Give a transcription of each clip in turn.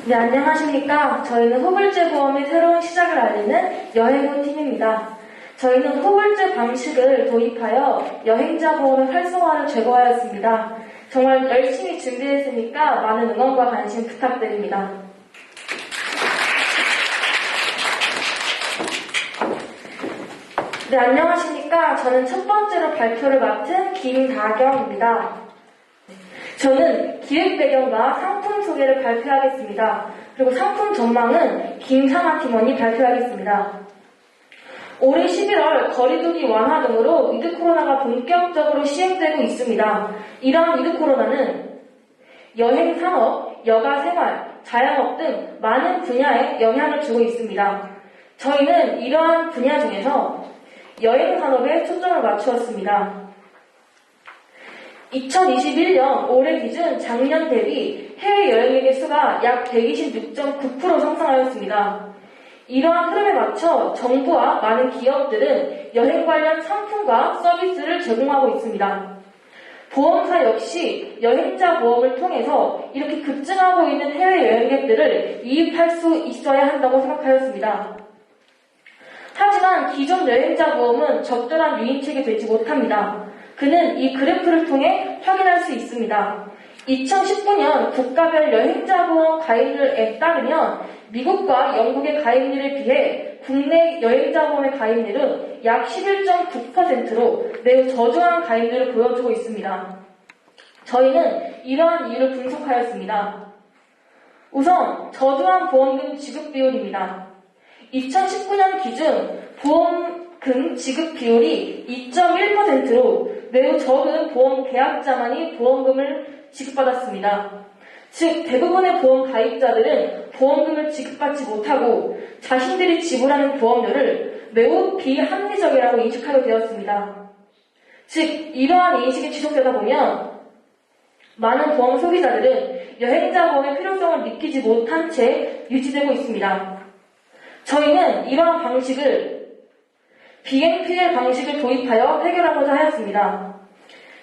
네, 안녕하십니까. 저희는 후불제 보험의 새로운 시작을 알리는 여행부 팀입니다. 저희는 후불제 방식을 도입하여 여행자 보험의 활성화를 제고하였습니다. 정말 열심히 준비했으니까 많은 응원과 관심 부탁드립니다. 네, 안녕하십니까. 저는 첫 번째로 발표를 맡은 김다경입니다. 저는 기획 배경과 상품 소개를 발표하겠습니다. 그리고 상품 전망은 김상아 팀원이 발표하겠습니다. 올해 11월 거리두기 완화 등으로 위드 코로나가 본격적으로 시행되고 있습니다. 이러한 위드 코로나는 여행 산업, 여가 생활, 자영업 등 많은 분야에 영향을 주고 있습니다. 저희는 이러한 분야 중에서 여행 산업에 초점을 맞추었습니다. 2021년 올해 기준 작년 대비 해외여행객의 수가 약 126.9% 상승하였습니다. 이러한 흐름에 맞춰 정부와 많은 기업들은 여행 관련 상품과 서비스를 제공하고 있습니다. 보험사 역시 여행자 보험을 통해서 이렇게 급증하고 있는 해외여행객들을 이입할 수 있어야 한다고 생각하였습니다. 하지만 기존 여행자 보험은 적절한 유인책이 되지 못합니다. 그는 이 그래프를 통해 확인할 수 있습니다. 2019년 국가별 여행자 보험 가입률에 따르면 미국과 영국의 가입률에 비해 국내 여행자 보험의 가입률은 약 11.9%로 매우 저조한 가입률을 보여주고 있습니다. 저희는 이러한 이유를 분석하였습니다. 우선 저조한 보험금 지급 비율입니다. 2019년 기준 보험금 지급 비율이 2.1%로 매우 적은 보험 계약자만이 보험금을 지급받았습니다. 즉, 대부분의 보험 가입자들은 보험금을 지급받지 못하고 자신들이 지불하는 보험료를 매우 비합리적이라고 인식하게 되었습니다. 즉, 이러한 인식이 지속되다 보면 많은 보험 소비자들은 여행자 보험의 필요성을 느끼지 못한 채 유지되고 있습니다. 저희는 이러한 방식을 BNPL 방식을 도입하여 해결하고자 하였습니다.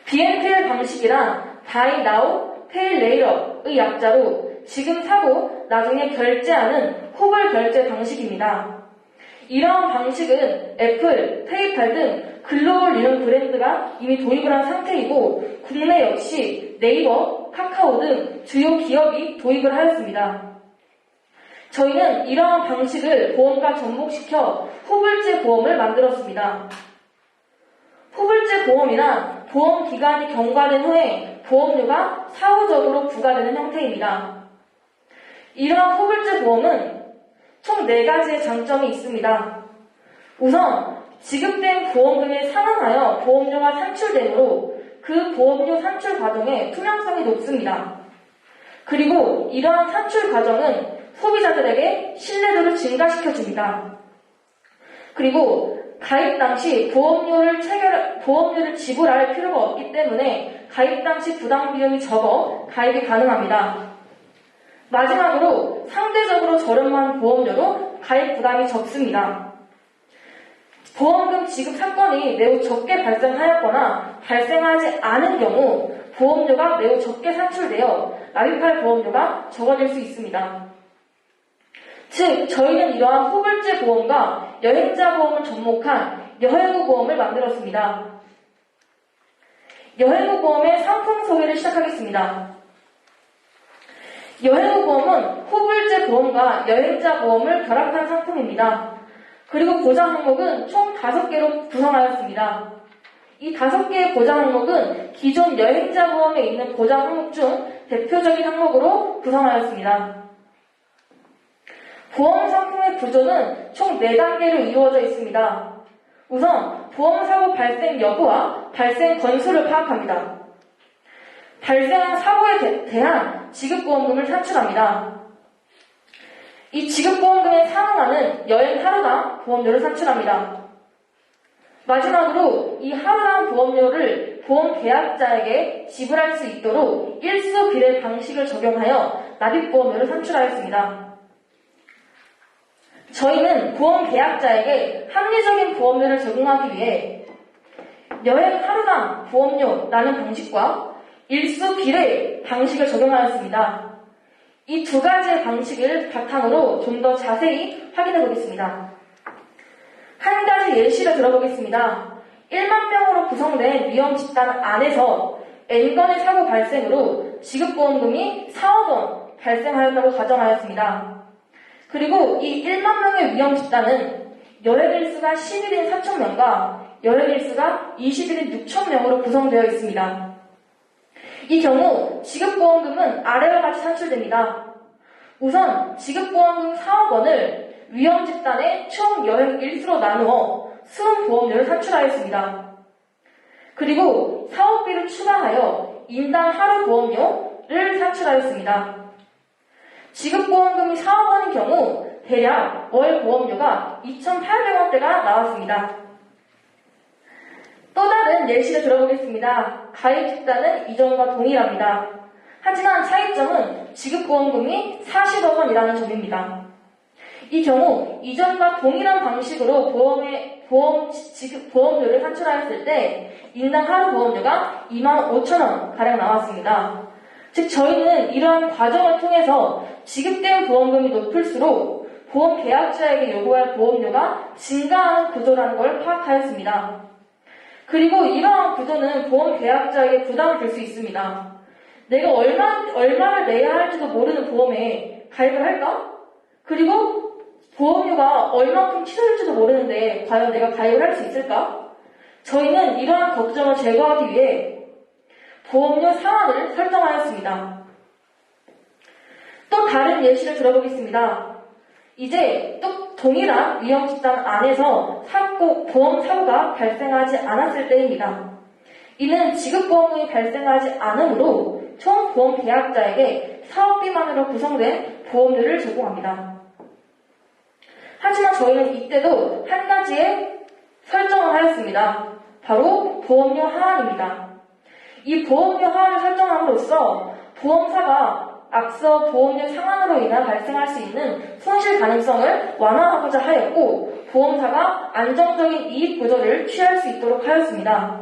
BNPL 방식이란 Buy Now, Pay Later의 약자로 지금 사고 나중에 결제하는 후불 결제 방식입니다. 이러한 방식은 애플, 페이팔 등 글로벌 유명 브랜드가 이미 도입을 한 상태이고 국내 역시 네이버, 카카오 등 주요 기업이 도입을 하였습니다. 저희는 이러한 방식을 보험과 접목시켜 후불제 보험을 만들었습니다. 후불제 보험이란 보험 기간이 경과된 후에 보험료가 사후적으로 부과되는 형태입니다. 이러한 후불제 보험은 총 4가지의 장점이 있습니다. 우선 지급된 보험금에 상응하여 보험료가 산출되므로 그 보험료 산출 과정의 투명성이 높습니다. 그리고 이러한 산출 과정은 소비자들에게 신뢰도를 증가시켜줍니다. 그리고 가입 당시 보험료를 지불할 필요가 없기 때문에 가입 당시 부담 비용이 적어 가입이 가능합니다. 마지막으로 상대적으로 저렴한 보험료로 가입 부담이 적습니다. 보험금 지급 사건이 매우 적게 발생하였거나 발생하지 않은 경우 보험료가 매우 적게 산출되어 납입할 보험료가 적어질 수 있습니다. 즉, 저희는 이러한 후불제 보험과 여행자 보험을 접목한 여행후 보험을 만들었습니다. 여행후 보험의 상품 소개를 시작하겠습니다. 여행후 보험은 후불제 보험과 여행자 보험을 결합한 상품입니다. 그리고 보장 항목은 총 5개로 구성하였습니다. 이 5개의 보장 항목은 기존 여행자 보험에 있는 보장 항목 중 대표적인 항목으로 구성하였습니다. 보험 상품의 구조는 총 4단계로 이루어져 있습니다. 우선 보험사고 발생 여부와 발생 건수를 파악합니다. 발생한 사고에 대한 지급보험금을 산출합니다. 이 지급보험금에 상응하는 여행 하루당 보험료를 산출합니다. 마지막으로 이 하루당 보험료를 보험 계약자에게 지불할 수 있도록 일수 비례 방식을 적용하여 납입보험료를 산출하였습니다. 저희는 보험 계약자에게 합리적인 보험료를 제공하기 위해 여행 하루당 보험료라는 방식과 일수 비례 방식을 적용하였습니다. 이 두 가지의 방식을 바탕으로 좀 더 자세히 확인해 보겠습니다. 한 가지 예시를 들어보겠습니다. 1만 명으로 구성된 위험 집단 안에서 N건의 사고 발생으로 지급보험금이 4억 원 발생하였다고 가정하였습니다. 그리고 이 1만 명의 위험 집단은 여행일수가 11인 4,000명과 여행일수가 21인 6,000명으로 구성되어 있습니다. 이 경우 지급보험금은 아래와 같이 산출됩니다. 우선 지급보험금 4억 원을 위험 집단의 총 여행 일수로 나누어 수음보험료를 산출하였습니다. 그리고 사업비를 추가하여 인당 하루 보험료를 산출하였습니다. 지급보험금이 4억 원인 경우 대략 월 보험료가 2,800원대가 나왔습니다. 또 다른 예시를 들어보겠습니다. 가입 집단은 이전과 동일합니다. 하지만 차이점은 지급보험금이 40억 원이라는 점입니다. 이 경우 이전과 동일한 방식으로 보험료를 산출하였을 때 인당 하루 보험료가 25,000원 가량 나왔습니다. 즉 저희는 이러한 과정을 통해서 지급된 보험금이 높을수록 보험 계약자에게 요구할 보험료가 증가하는 구조라는 걸 파악하였습니다. 그리고 이러한 구조는 보험 계약자에게 부담을 줄 수 있습니다. 내가 얼마를 내야 할지도 모르는 보험에 가입을 할까? 그리고 보험료가 얼마큼 치솟을지도 모르는데 과연 내가 가입을 할 수 있을까? 저희는 이러한 걱정을 제거하기 위해 보험료 상한을 설정하였습니다. 또 다른 예시를 들어보겠습니다. 이제 또 동일한 위험 집단 안에서 보험 사고가 발생하지 않았을 때입니다. 이는 지급보험금이 발생하지 않으므로 총 보험 계약자에게 사업비만으로 구성된 보험료를 제공합니다. 하지만 저희는 이때도 한 가지의 설정을 하였습니다. 바로 보험료 하한입니다. 이 보험료 하한을 설정함으로써 보험사가 앞서 보험료 상한으로 인해 발생할 수 있는 손실 가능성을 완화하고자 하였고 보험사가 안정적인 이익 구조를 취할 수 있도록 하였습니다.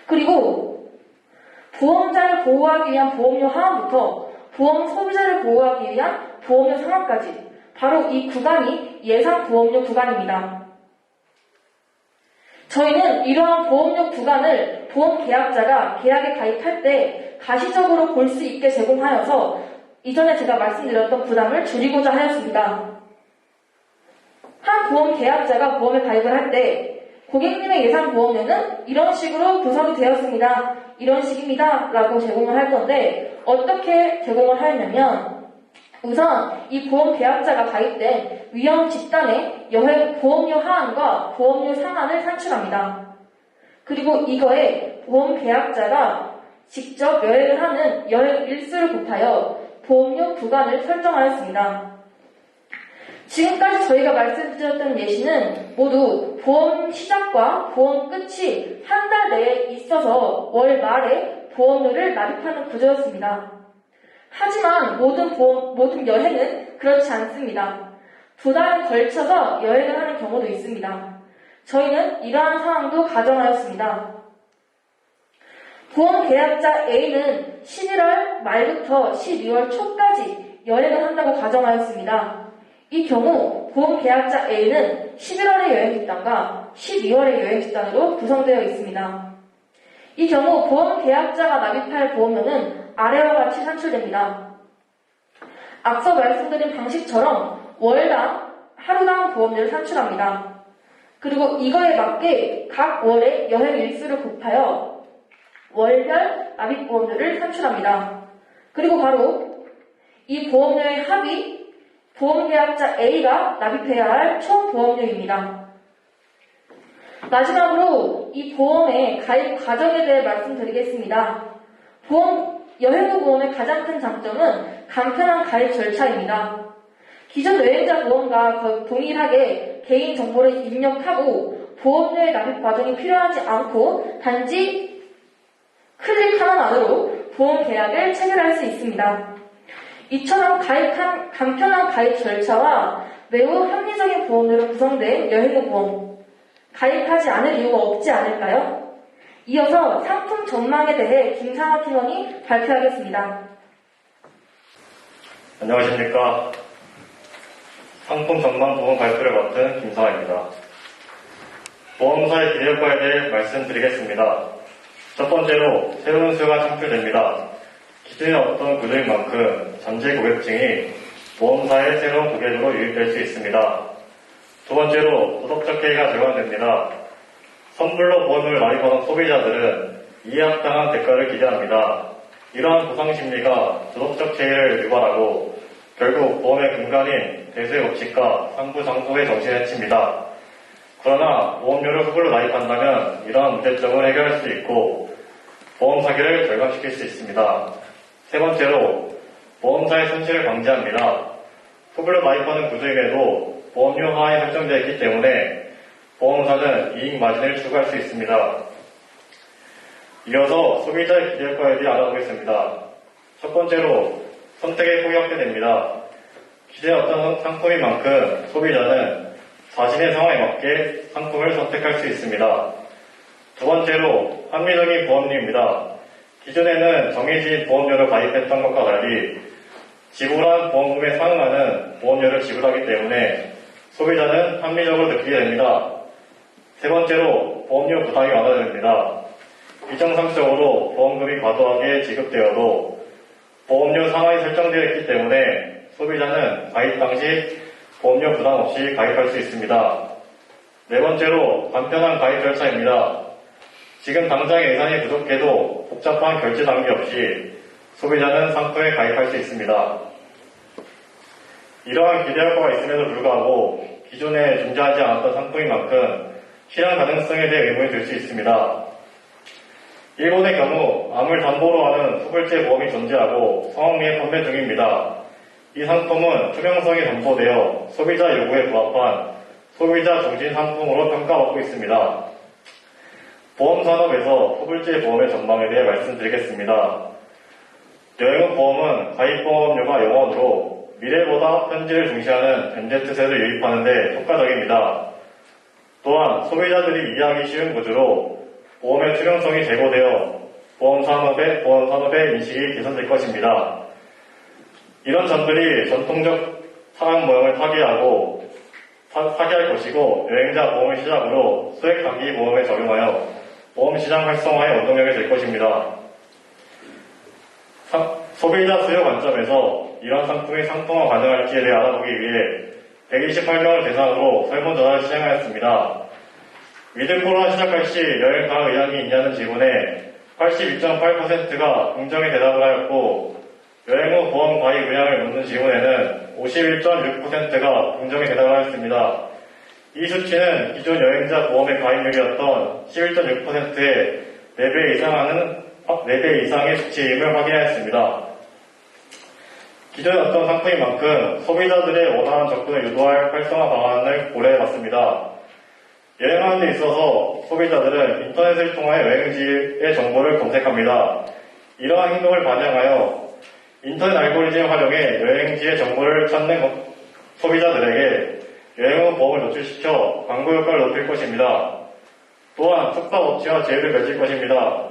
그리고 보험자를 보호하기 위한 보험료 하한부터 보험 소비자를 보호하기 위한 보험료 상한까지 바로 이 구간이 예상 보험료 구간입니다. 저희는 이러한 보험료 구간을 보험 계약자가 계약에 가입할 때 가시적으로 볼 수 있게 제공하여서 이전에 제가 말씀드렸던 부담을 줄이고자 하였습니다. 한 보험 계약자가 보험에 가입을 할 때 고객님의 예상 보험료는 이런 식으로 구성이 되었습니다. 이런 식입니다. 라고 제공을 할 건데 어떻게 제공을 하였냐면 우선 이 보험 계약자가 가입된 위험 집단의 여행 보험료 하한과 보험료 상한을 산출합니다. 그리고 이거에 보험 계약자가 직접 여행을 하는 여행 일수를 곱하여 보험료 구간을 설정하였습니다. 지금까지 저희가 말씀드렸던 예시는 모두 보험 시작과 보험 끝이 한 달 내에 있어서 월 말에 보험료를 납입하는 구조였습니다. 하지만 모든 여행은 그렇지 않습니다. 2달에 걸쳐서 여행을 하는 경우도 있습니다. 저희는 이러한 상황도 가정하였습니다. 보험 계약자 A는 11월 말부터 12월 초까지 여행을 한다고 가정하였습니다. 이 경우 보험 계약자 A는 11월의 여행 집단과 12월의 여행 집단으로 구성되어 있습니다. 이 경우 보험 계약자가 납입할 보험료는 아래와 같이 산출됩니다. 앞서 말씀드린 방식처럼 월당, 하루당 보험료를 산출합니다. 그리고 이거에 맞게 각 월의 여행 일수를 곱하여 월별 납입보험료를 산출합니다. 그리고 바로 이 보험료의 합이 보험계약자 A가 납입해야 할 총 보험료입니다. 마지막으로 이 보험의 가입 과정에 대해 말씀드리겠습니다. 여행후 보험의 가장 큰 장점은 간편한 가입 절차입니다. 기존 여행자 보험과 동일하게 개인 정보를 입력하고 보험료의 납입 과정이 필요하지 않고 단지 클릭하는 안으로 보험 계약을 체결할 수 있습니다. 이처럼 간편한 가입 절차와 매우 합리적인 보험료로 구성된 여행후 보험, 가입하지 않을 이유가 없지 않을까요? 이어서 상품 전망에 대해 김상학 팀원이 발표하겠습니다. 안녕하십니까. 상품 전망 보험 발표를 맡은 김상아입니다. 보험사의 기대효과에 대해 말씀드리겠습니다. 첫 번째로 새로운 수요가 창출됩니다. 기존에 없던 구조인 만큼 잠재 고객층이 보험사의 새로운 고객으로 유입될 수 있습니다. 두 번째로 도덕적 해이가 절감됩니다. 선불로 보험을 많이 받은 소비자들은 이해합당한 대가를 기대합니다. 이러한 보상심리가 도덕적 해이를 유발하고 결국 보험의 근간인 대수의 법칙과 상부장소의 정신에 해칩니다. 그러나 보험료를 후불로 납입한다면 이러한 문제점을 해결할 수 있고 보험 사기를 절감시킬 수 있습니다. 세 번째로 보험사의 손실을 방지합니다. 후불로 납입하는 구조임에도 보험료 하한이 설정되어 있기 때문에 보험사는 이익 마진을 추구할 수 있습니다. 이어서 소비자의 기대효과에 대해 알아보겠습니다. 첫 번째로 선택의 폭이 확대됩니다. 기존에 어떤 상품인 만큼 소비자는 자신의 상황에 맞게 상품을 선택할 수 있습니다. 두 번째로 합리적인 보험료입니다. 기존에는 정해진 보험료를 가입했던 것과 달리 지불한 보험금에 상응하는 보험료를 지불하기 때문에 소비자는 합리적으로 느끼게 됩니다. 세 번째로 보험료 부담이 완화됩니다. 비정상적으로 보험금이 과도하게 지급되어도 보험료 상한이 설정되어 있기 때문에 소비자는 가입 당시 보험료 부담 없이 가입할 수 있습니다. 네 번째로 간편한 가입 절차입니다. 지금 당장 예산이 부족해도 복잡한 결제 단계 없이 소비자는 상품에 가입할 수 있습니다. 이러한 기대 효과가 있음에도 불구하고 기존에 존재하지 않았던 상품인 만큼 실현 가능성에 대해 의문이 들 수 있습니다. 일본의 경우 암을 담보로 하는 후불제 보험이 존재하고 성황리에 판매 중입니다. 이 상품은 투명성이 담보되어 소비자 요구에 부합한 소비자 중심 상품으로 평가받고 있습니다. 보험산업에서 후불제 보험의 전망에 대해 말씀드리겠습니다. 여행업 보험은 가입보험료가 0원으로 미래보다 현재를 중시하는 MZ세를 유입하는 데 효과적입니다. 또한 소비자들이 이해하기 쉬운 구조로 보험의 투명성이 제고되어 보험산업의 인식이 개선될 것입니다. 이런 점들이 전통적 상황 모형을 타개할 것이고 여행자 보험을 시작으로 소액 단기 보험에 적용하여 보험시장 활성화에 원동력이 될 것입니다. 소비자 수요 관점에서 이런 상품이 상품화 가능할지에 대해 알아보기 위해 128명을 대상으로 설문조사를 시행하였습니다. 위드 코로나 시작할 시 여행 가 의향이 있냐는 질문에 82.8%가 긍정의 대답을 하였고 여행 후 보험 가입 의향을 묻는 질문에는 51.6%가 긍정의 대답을 하였습니다. 이 수치는 기존 여행자 보험의 가입률이었던 11.6%의 4배 이상의 수치임을 확인하였습니다. 기존의 어떤 상품인 만큼 소비자들의 원하는 접근을 유도할 활성화 방안을 고려해봤습니다. 여행하는 데 있어서 소비자들은 인터넷을 통하여 여행지의 정보를 검색합니다. 이러한 행동을 반영하여 인터넷 알고리즘을 활용해 여행지의 정보를 찾는 소비자들에게 여행 후 보험을 노출시켜 광고 효과를 높일 것입니다. 또한 숙박업체와 제휴를 맺을 것입니다.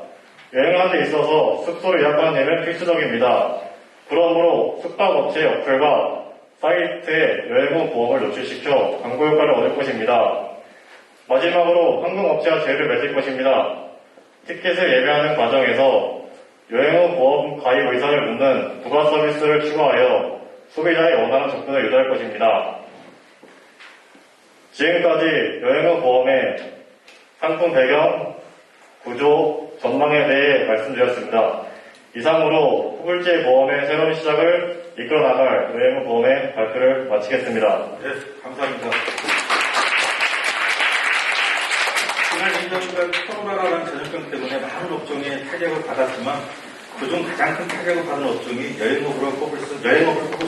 여행하는 데 있어서 숙소를 예약하는 일은 필수적입니다. 그러므로 숙박업체의 어플과 사이트에 여행 후 보험을 노출시켜 광고 효과를 얻을 것입니다. 마지막으로 항공업체와 제휴를 맺을 것입니다. 티켓을 예매하는 과정에서 여행 후 보험 가입 의사를 묻는 부가 서비스를 추가하여 소비자의 원하는 접근을 유도할 것입니다. 지금까지 여행 후 보험의 상품 배경, 구조, 전망에 대해 말씀드렸습니다. 이상으로 후불제 보험의 새로운 시작을 이끌어 나갈 여행 후 보험의 발표를 마치겠습니다. 네, 감사합니다. 지난 1년간 코로나라는 전염병 때문에 많은 업종이 타격을 받았지만 그중 가장 큰 타격을 받은 업종이 여행업을 꼽을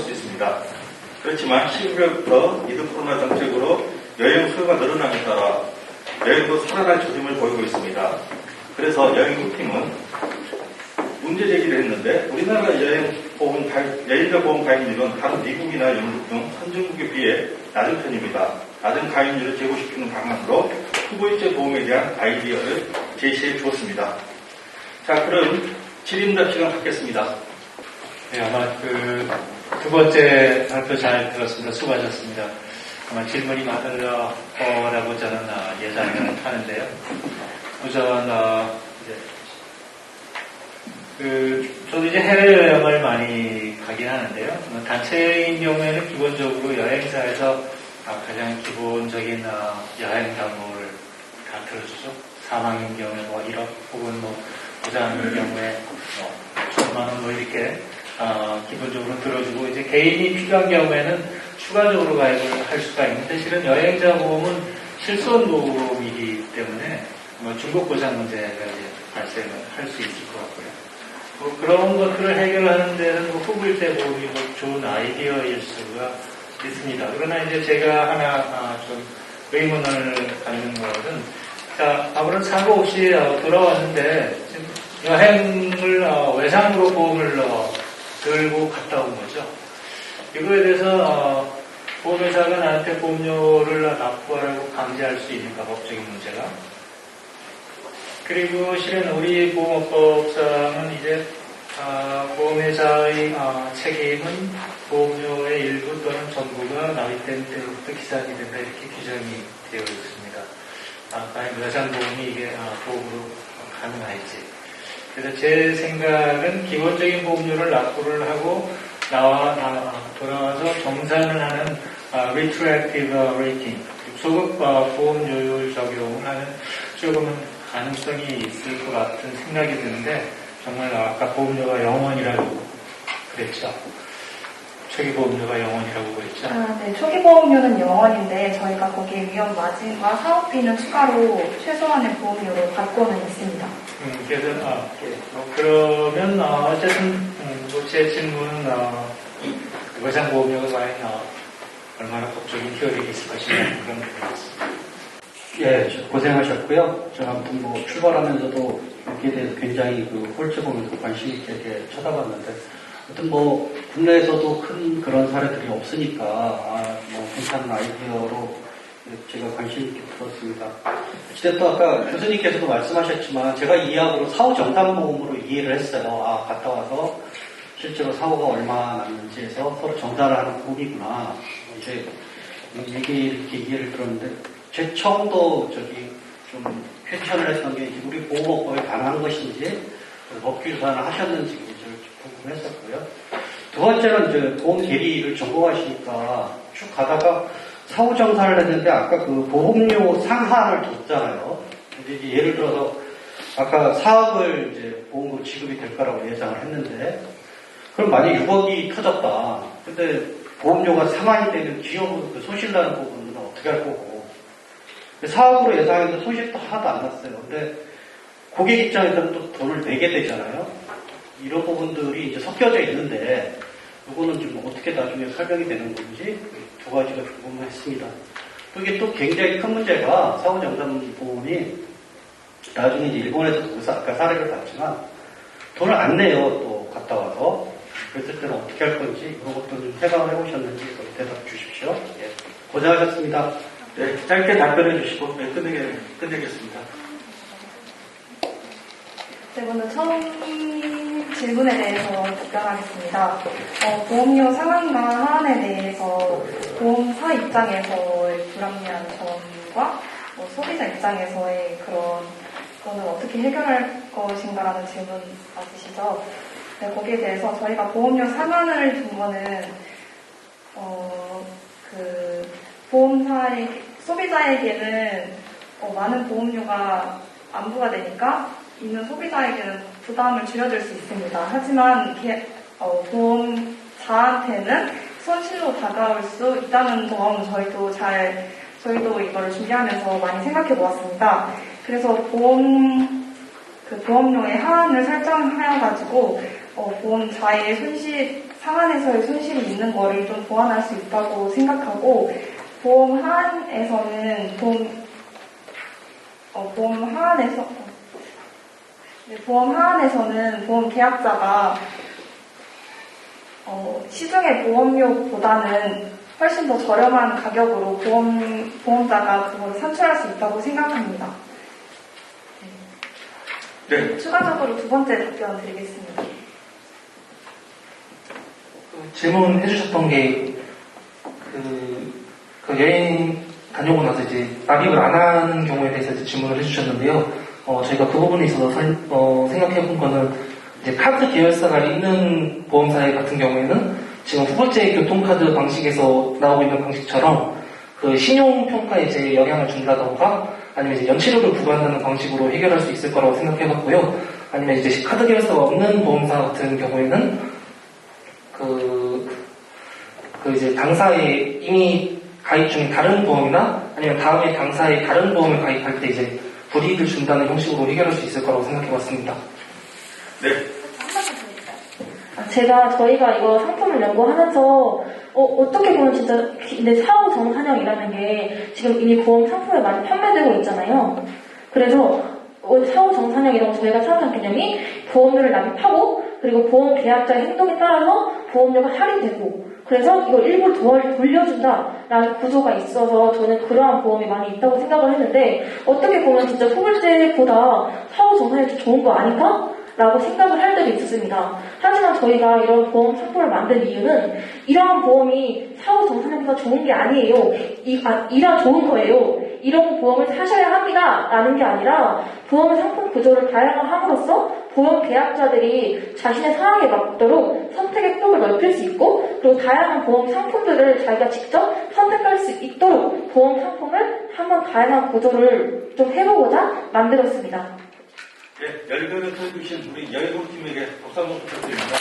수 있습니다. 그렇지만 11월부터 위드 코로나 정책으로 여행 수요가 늘어남에 따라 여행도 살아날 조짐을 보이고 있습니다. 그래서 여행부팀은 문제 제기를 했는데 우리나라 여행자 보험 가입률은 다른 미국이나 영국 등 선진국에 비해 낮은 편입니다. 낮은 가입률을 제고시키는 방안으로 후불제 보험에 대한 아이디어를 제시해 주었습니다. 자, 그럼 질의응답 시간 갖겠습니다. 네, 아마 두 번째 발표 잘 들었습니다. 수고하셨습니다. 아마 질문이 많을 거라고 저는 예상을 하는데요. 우선 저도 이제 해외여행을 많이 가긴 하는데요. 단체인 경우에는 기본적으로 여행사에서 가장 기본적인 여행 담보를 다 들어주죠. 사망인 경우에 1억 혹은 부상인 경우에 1,000만 원 이렇게 기본적으로 들어주고 이제 개인이 필요한 경우에는 추가적으로 가입을 할 수가 있는데 실은 여행자 보험은 실손 보험이기 때문에 중복 보상 문제가 이제 발생을 할 수 있을 것 같고요. 그런 것들을 해결하는 데는 후불제 보험이 좋은 아이디어일 수가 있습니다. 그러나 이제 제가 하나 좀 의문을 갖는 것은, 자, 아무런 사고 없이 돌아왔는데, 지금 여행을 외상으로 보험을 들고 갔다 온 거죠. 이거에 대해서 보험회사가 나한테 보험료를 납부하라고 강제할 수 있는가, 법적인 문제가. 그리고 실은 우리 보험업법상은 이제 보험회사의 책임은 보험료의 일부 또는 전부가 납입된 때로부터 기산이 된다 이렇게 규정이 되어 있습니다. 과연 외상보험이 이게 보험으로 가능할지. 그래서 제 생각은 기본적인 보험료를 납부를 하고 돌아와서 정산을 하는 retroactive rating, 소급 보험료율 적용을 하는 조금은 가능성이 있을 것 같은 생각이 드는데 정말 아까 보험료가 영원이라고 그랬죠. 초기 보험료가 영원이라고 그랬죠. 네, 초기 보험료는 영원인데 저희가 거기에 위험 마진과 사업비는 추가로 최소한의 보험료로 받고는 있습니다. 그래서 그러면 어쨌든 제 질문은 외상 보험료가 과연 얼마나 법적인 효력이 있을 것이냐 그런 부분이었습니다. 예, 고생하셨고요. 제가 아무튼 출발하면서도 여기에 대해서 굉장히 홀체 보면서 관심 있게 이렇게 쳐다봤는데, 아무튼 국내에서도 큰 그런 사례들이 없으니까, 괜찮은 아이디어로 제가 관심 있게 들었습니다. 어쨌든 아까 교수님께서도 말씀하셨지만, 제가 이해하고로 사후 정산보험으로 이해를 했어요. 갔다 와서 실제로 사고가 얼마 났는지 해서 서로 정산을 하는 보험이구나. 이제 이렇게 이해를 들었는데, 제 처음도 좀 퀘스천을 했던 게 우리 보험업법에 반한 것인지 법규 조사를 하셨는지 궁금했었고요. 두 번째는 이제 보험 계리를 전공하시니까 쭉 가다가 사후 정산을 했는데 아까 그 보험료 상한을 뒀잖아요. 이제 예를 들어서 아까 사업을 이제 보험으로 지급이 될 거라고 예상을 했는데 그럼 만약 6억이 터졌다. 근데 보험료가 상한이 되면 기업은 손실나는 부분은 어떻게 할 거고 사업으로 예상해서 손실도 하나도 안 났어요. 근데 고객 입장에서는 또 돈을 내게 되잖아요. 이런 부분들이 이제 섞여져 있는데 이거는 좀 어떻게 나중에 설명이 되는 건지 두 가지가 궁금했습니다. 이게 또 굉장히 큰 문제가 사후정산보험이 나중에 이제 일본에서도 아까 사례를 봤지만 돈을 안 내요. 또 갔다 와서. 그랬을 때는 어떻게 할 건지 이런 것도 좀 생각을 해보셨는지 대답 주십시오. 예. 고생하셨습니다. 네, 짧게 답변해 주시고 끝내겠습니다. 네, 먼저 처음 질문에 대해서 답변하겠습니다. 보험료 상한과 하한에 대해서 보험사 입장에서의 불합리한 점과 소비자 입장에서의 그거는 어떻게 해결할 것인가라는 질문 맞으시죠? 네, 거기에 대해서 저희가 보험료 상한을 둔 거는 소비자에게는 많은 보험료가 안 부과되니까 있는 소비자에게는 부담을 줄여줄 수 있습니다. 하지만 보험사한테는 손실로 다가올 수 있다는 점 저희도 이거를 준비하면서 많이 생각해 보았습니다. 그래서 보험료의 하한을 설정하여가지고 보험자의 상한에서의 손실이 있는 거를 좀 보완할 수 있다고 생각하고 보험 하한에서는 보험 계약자가 시중의 보험료보다는 훨씬 더 저렴한 가격으로 보험자가 그걸 산출할 수 있다고 생각합니다. 네. 추가적으로 두 번째 답변 드리겠습니다. 질문해 주셨던 게, 그 여행 다녀오고 나서 이제 납입을 안 하는 경우에 대해서 이제 질문을 해주셨는데요. 저희가 그 부분에 있어서 생각해 본 거는, 이제 카드 계열사가 있는 보험사 같은 경우에는 지금 후불제 교통카드 방식에서 나오고 있는 방식처럼 그 신용평가에 이제 영향을 준다던가 아니면 이제 연체료를 부과한다는 방식으로 해결할 수 있을 거라고 생각해 봤고요. 아니면 이제 카드 계열사가 없는 보험사 같은 경우에는 이제 당사에 이미 가입 중인 다른 보험이나 아니면 다음에 당사에 다른 보험을 가입할 때 이제 불이익을 준다는 형식으로 해결할 수 있을 거라고 생각해 봤습니다. 네. 저희가 이거 상품을 연구하면서 어떻게 보면 진짜 근데 사후 정산형이라는 게 지금 이미 보험 상품에 많이 판매되고 있잖아요. 그래서 사후 정산형이라고 저희가 생각한 개념이 보험료를 납입하고 그리고 보험 계약자의 행동에 따라서 보험료가 할인되고 그래서 이걸 일부 돌려준다라는 구조가 있어서 저는 그러한 보험이 많이 있다고 생각을 했는데 어떻게 보면 진짜 후불제보다 사후 정산이 더 좋은 거 아닌가? 라고 생각을 할 때도 있었습니다. 하지만 저희가 이런 보험 상품을 만든 이유는 이러한 보험이 사후 정산형보다 좋은 게 아니에요. 이라 좋은 거예요. 이런 보험을 사셔야 합니다. 라는 게 아니라 보험 상품 구조를 다양화함으로써 보험 계약자들이 자신의 상황에 맞도록 선택의 폭을 넓힐 수 있고 그리고 다양한 보험 상품들을 자기가 직접 선택할 수 있도록 보험 상품을 한번 다양한 구조를 좀 해보고자 만들었습니다. 네, 열변을 해주신 우리 여행팀에게 박수 한번 부탁드립니다.